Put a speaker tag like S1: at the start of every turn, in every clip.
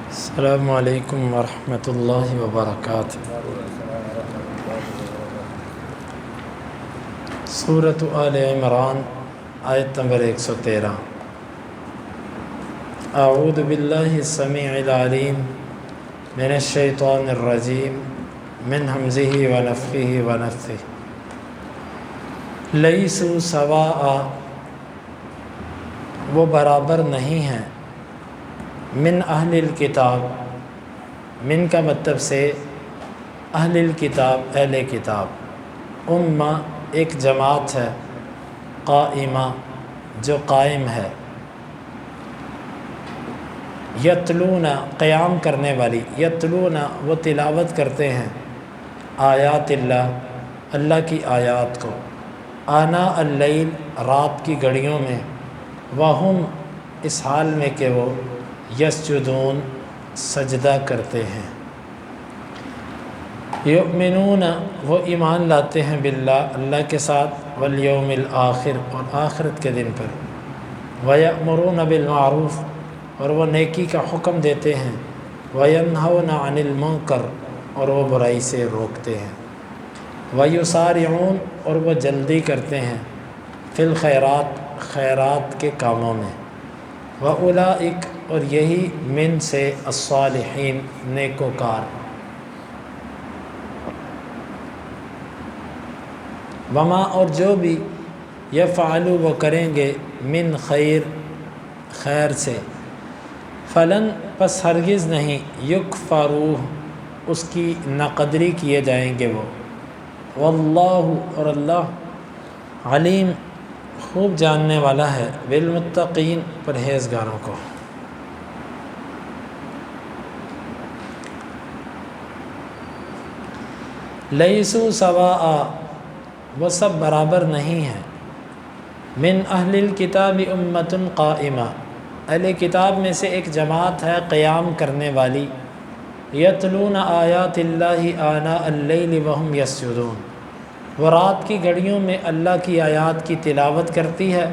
S1: السلام علیکم ورحمۃ اللہ وبرکاتہ۔ سورۃ آل عمران آیت نمبر 113۔ اعوذ باللہ السمیع العلیم من الشیطان الرجیم من ہمزہ ونفخہ ونفثہ۔ لیسوا سواء، وہ برابر نہیں ہیں، من اہل الکتاب، من کا مطلب سے اہل الکتاب، اہل کتاب، امہ ایک جماعت ہے، قائمہ جو قائم ہے، یتلون قیام کرنے والی، یتلون وہ تلاوت کرتے ہیں، آیات اللہ اللہ کی آیات کو، آناء اللیل رات کی گھڑیوں میں، وہم اس حال میں کہ وہ یسجدون سجدہ کرتے ہیں، یؤمنون وہ ایمان لاتے ہیں باللہ اللہ کے ساتھ، والیوم الآخر اور آخرت کے دن پر، ویأمرون بالمعروف اور وہ نیکی کا حکم دیتے ہیں، وینہون عن المنکر اور وہ برائی سے روکتے ہیں، ویسارعون اور وہ جلدی کرتے ہیں، فی الخیرات خیرات کے کاموں میں، وَأُولَئِک اور یہی من سے الصالحین نیکوکار، وما اور جو بھی یفعلوا وہ کریں گے، من خیر خیر سے، فلن پس ہرگز نہیں، یکفروہ اس کی ناقدری کیے جائیں گے وہ، واللہ اور اللہ علیم خوب جاننے والا ہے، بالمتقین پرہیزگاروں کو۔ لیسوا سواء وہ سب برابر نہیں ہیں، من اہل الکتاب امۃ قائمہ اہل کتاب میں سے ایک جماعت ہے قیام کرنے والی، یتلون آیات اللہ آناء اللیل وہم یسجدون وہ رات کی گھڑیوں میں اللہ کی آیات کی تلاوت کرتی ہے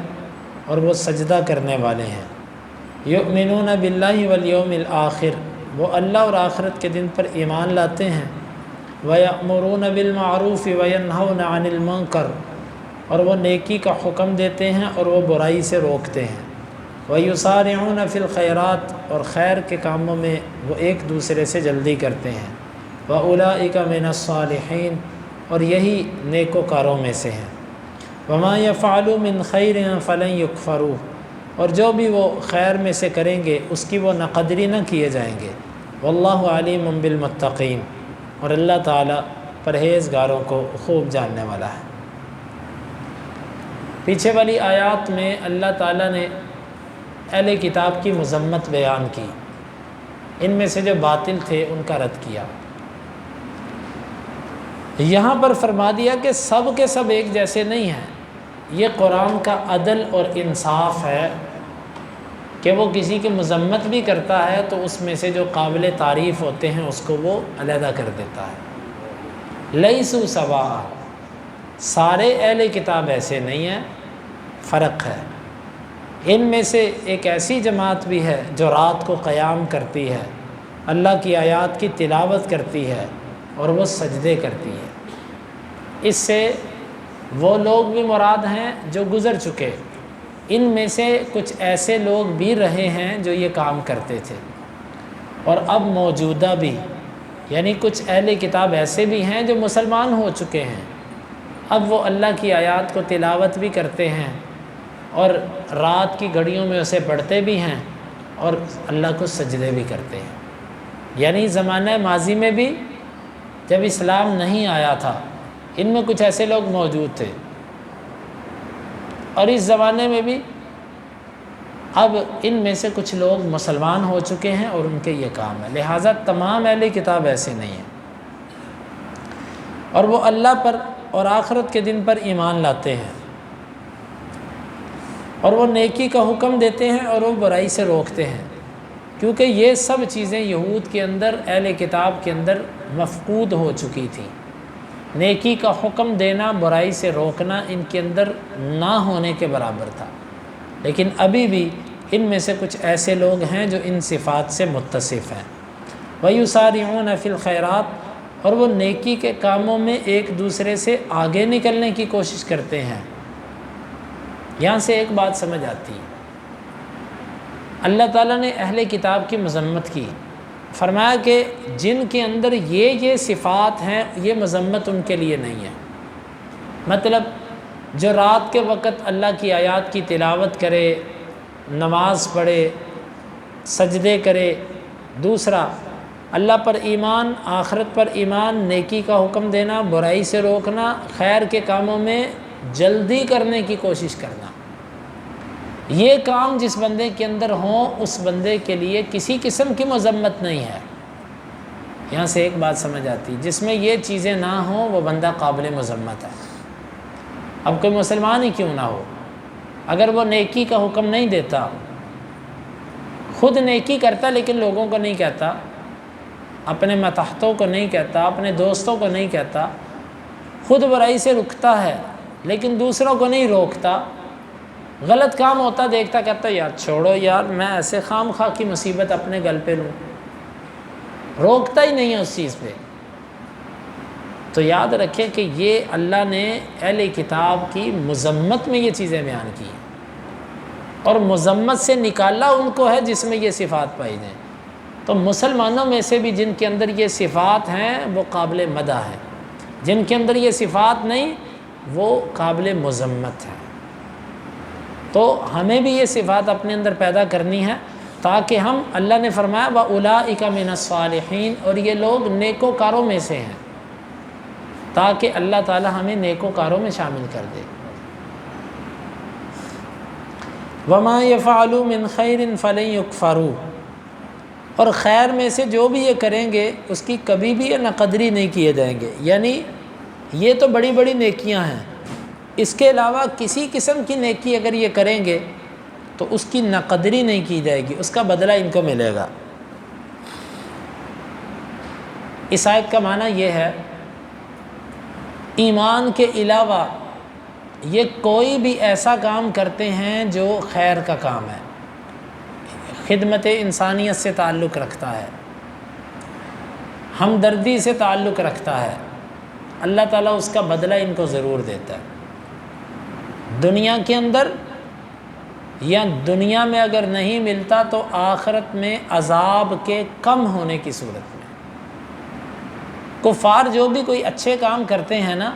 S1: اور وہ سجدہ کرنے والے ہیں، یؤمنون باللہ والیوم الآخر وہ اللہ اور آخرت کے دن پر ایمان لاتے ہیں، وَيَأْمُرُونَ بِالْمَعْرُوفِ وَيَنْهَوْنَ عَنِ الْمُنْكَرِ اور وہ نیکی کا حکم دیتے ہیں اور وہ برائی سے روکتے ہیں، وَيُسَارِعُونَ فِي الْخَيْرَاتِ اور خیر کے کاموں میں وہ ایک دوسرے سے جلدی کرتے ہیں، وَأُولَئِكَ مِنَ الصَّالِحِينَ اور یہی نیکوکاروں میں سے ہیں، وَمَا يَفْعَلُوا مِنْ خَيْرٍ فَلَنْ يُكْفَرُوهُ اور جو بھی وہ خیر میں سے کریں گے اس کی وہ ناقدری نہ کیے جائیں گے، وَاللَّهُ عَلِيمٌ بِالْمُتَّقِينَ اور اللہ تعالیٰ پرہیزگاروں کو خوب جاننے والا ہے۔ پیچھے والی آیات میں اللہ تعالیٰ نے اہل کتاب کی مذمت بیان کی، ان میں سے جو باطل تھے ان کا رد کیا، یہاں پر فرما دیا کہ سب کے سب ایک جیسے نہیں ہیں، یہ قرآن کا عدل اور انصاف ہے کہ وہ کسی کی مذمت بھی کرتا ہے تو اس میں سے جو قابل تعریف ہوتے ہیں اس کو وہ علیحدہ کر دیتا ہے۔ لیسوا سواء سارے اہل کتاب ایسے نہیں ہیں، فرق ہے، ان میں سے ایک ایسی جماعت بھی ہے جو رات کو قیام کرتی ہے، اللہ کی آیات کی تلاوت کرتی ہے اور وہ سجدے کرتی ہے، اس سے وہ لوگ بھی مراد ہیں جو گزر چکے، ان میں سے کچھ ایسے لوگ بھی رہے ہیں جو یہ کام کرتے تھے، اور اب موجودہ بھی، یعنی کچھ اہل کتاب ایسے بھی ہیں جو مسلمان ہو چکے ہیں، اب وہ اللہ کی آیات کو تلاوت بھی کرتے ہیں اور رات کی گھڑیوں میں اسے پڑھتے بھی ہیں اور اللہ کو سجدے بھی کرتے ہیں، یعنی زمانہ ماضی میں بھی جب اسلام نہیں آیا تھا ان میں کچھ ایسے لوگ موجود تھے، اور اس زمانے میں بھی اب ان میں سے کچھ لوگ مسلمان ہو چکے ہیں اور ان کے یہ کام ہے، لہٰذا تمام اہل کتاب ایسے نہیں ہیں، اور وہ اللہ پر اور آخرت کے دن پر ایمان لاتے ہیں اور وہ نیکی کا حکم دیتے ہیں اور وہ برائی سے روکتے ہیں، کیونکہ یہ سب چیزیں یہود کے اندر، اہل کتاب کے اندر مفقود ہو چکی تھیں، نیکی کا حکم دینا، برائی سے روکنا ان کے اندر نہ ہونے کے برابر تھا، لیکن ابھی بھی ان میں سے کچھ ایسے لوگ ہیں جو ان صفات سے متصف ہیں۔ وَيُسَارِعُونَ فِي الْخَيْرَاتِ، اور وہ نیکی کے کاموں میں ایک دوسرے سے آگے نکلنے کی کوشش کرتے ہیں۔ یہاں سے ایک بات سمجھ آتی ہے، اللہ تعالیٰ نے اہل کتاب کی مذمت کی، فرمایا کہ جن کے اندر یہ صفات ہیں یہ مذمت ان کے لیے نہیں ہے۔ مطلب جو رات کے وقت اللہ کی آیات کی تلاوت کرے، نماز پڑھے، سجدے کرے، دوسرا اللہ پر ایمان، آخرت پر ایمان، نیکی کا حکم دینا، برائی سے روکنا، خیر کے کاموں میں جلدی کرنے کی کوشش کرنا، یہ کام جس بندے کے اندر ہوں اس بندے کے لیے کسی قسم کی مذمت نہیں ہے۔ یہاں سے ایک بات سمجھ آتی، جس میں یہ چیزیں نہ ہوں وہ بندہ قابل مذمت ہے۔ اب کوئی مسلمان ہی کیوں نہ ہو، اگر وہ نیکی کا حکم نہیں دیتا، خود نیکی کرتا لیکن لوگوں کو نہیں کہتا، اپنے متحتوں کو نہیں کہتا، اپنے دوستوں کو نہیں کہتا، خود برائی سے رکتا ہے لیکن دوسروں کو نہیں روکتا، غلط کام ہوتا دیکھتا کہتا یار چھوڑو یار، میں ایسے خام خواہ کی مصیبت اپنے گل پہ لوں، روکتا ہی نہیں ہے اس چیز پہ، تو یاد رکھیں کہ یہ اللہ نے اہل کتاب کی مذمت میں یہ چیزیں بیان کی، اور مذمت سے نکالا ان کو ہے جس میں یہ صفات پائی جائیں۔ تو مسلمانوں میں سے بھی جن کے اندر یہ صفات ہیں وہ قابل مدح ہے، جن کے اندر یہ صفات نہیں وہ قابل مذمت ہیں۔ تو ہمیں بھی یہ صفات اپنے اندر پیدا کرنی ہے تاکہ ہم، اللہ نے فرمایا وَأُولَٰئِكَ مِنَ الصَّالِحِينَ، اور یہ لوگ نیکوکاروں میں سے ہیں، تاکہ اللہ تعالی ہمیں نیکوکاروں میں شامل کر دے۔ وَمَا يَفْعَلُوا مِنْ خَيْرٍ فَلَن يُكْفَرُوا، اور خیر میں سے جو بھی یہ کریں گے اس کی کبھی بھی یہ ناقدری نہیں کیے جائیں گے، یعنی یہ تو بڑی بڑی نیکیاں ہیں، اس کے علاوہ کسی قسم کی نیکی اگر یہ کریں گے تو اس کی ناقدری نہیں کی جائے گی، اس کا بدلہ ان کو ملے گا۔ اس آیت کا معنی یہ ہے ایمان کے علاوہ یہ کوئی بھی ایسا کام کرتے ہیں جو خیر کا کام ہے، خدمت انسانیت سے تعلق رکھتا ہے، ہمدردی سے تعلق رکھتا ہے، اللہ تعالیٰ اس کا بدلہ ان کو ضرور دیتا ہے، دنیا کے اندر، یا دنیا میں اگر نہیں ملتا تو آخرت میں عذاب کے کم ہونے کی صورت میں۔ کفار جو بھی کوئی اچھے کام کرتے ہیں نا،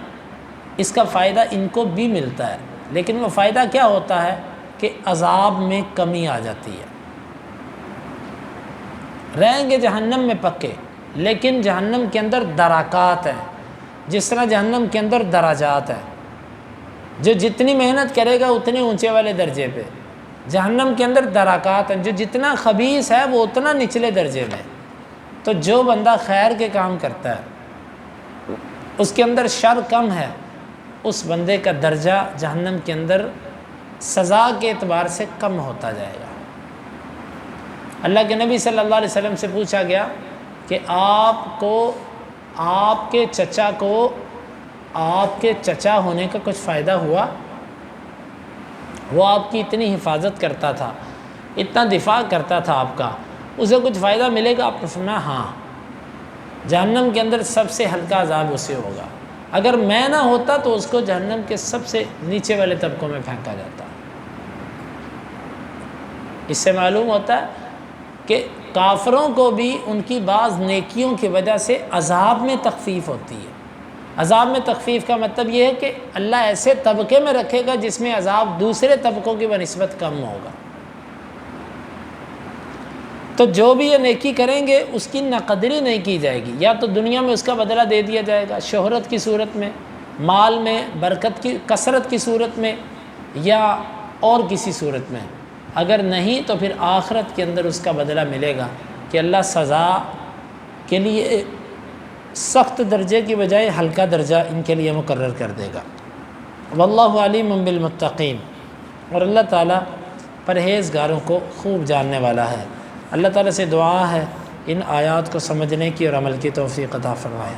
S1: اس کا فائدہ ان کو بھی ملتا ہے، لیکن وہ فائدہ کیا ہوتا ہے کہ عذاب میں کمی آ جاتی ہے، رہیں گے جہنم میں پکے، لیکن جہنم کے اندر درکات ہیں، جس طرح جہنم کے اندر درجات ہیں، جو جتنی محنت کرے گا اتنے اونچے والے درجے پہ، جہنم کے اندر درکات ہیں، جو جتنا خبیث ہے وہ اتنا نچلے درجے میں۔ تو جو بندہ خیر کے کام کرتا ہے، اس کے اندر شر کم ہے، اس بندے کا درجہ جہنم کے اندر سزا کے اعتبار سے کم ہوتا جائے گا۔ اللہ کے نبی صلی اللہ علیہ وسلم سے پوچھا گیا کہ آپ کے چچا ہونے کا کچھ فائدہ ہوا؟ وہ آپ کی اتنی حفاظت کرتا تھا، اتنا دفاع کرتا تھا آپ کا، اسے کچھ فائدہ ملے گا؟ آپ نے فرمایا ہاں، جہنم کے اندر سب سے ہلکا عذاب اسے ہوگا، اگر میں نہ ہوتا تو اس کو جہنم کے سب سے نیچے والے طبقوں میں پھینکا جاتا۔ اس سے معلوم ہوتا ہے کہ کافروں کو بھی ان کی بعض نیکیوں کی وجہ سے عذاب میں تخفیف ہوتی ہے۔ عذاب میں تخفیف کا مطلب یہ ہے کہ اللہ ایسے طبقے میں رکھے گا جس میں عذاب دوسرے طبقوں کی بنسبت کم ہوگا۔ تو جو بھی یہ نیکی کریں گے اس کی ناقدری نہیں کی جائے گی، یا تو دنیا میں اس کا بدلہ دے دیا جائے گا، شہرت کی صورت میں، مال میں، برکت کی کثرت کی صورت میں، یا اور کسی صورت میں، اگر نہیں تو پھر آخرت کے اندر اس کا بدلہ ملے گا کہ اللہ سزا کے لیے سخت درجے کی بجائے ہلکا درجہ ان کے لیے مقرر کر دے گا۔ واللہ علیم بالمتقین، اور اللہ تعالیٰ پرہیزگاروں کو خوب جاننے والا ہے۔ اللہ تعالیٰ سے دعا ہے ان آیات کو سمجھنے کی اور عمل کی توفیق عطا فرمائے۔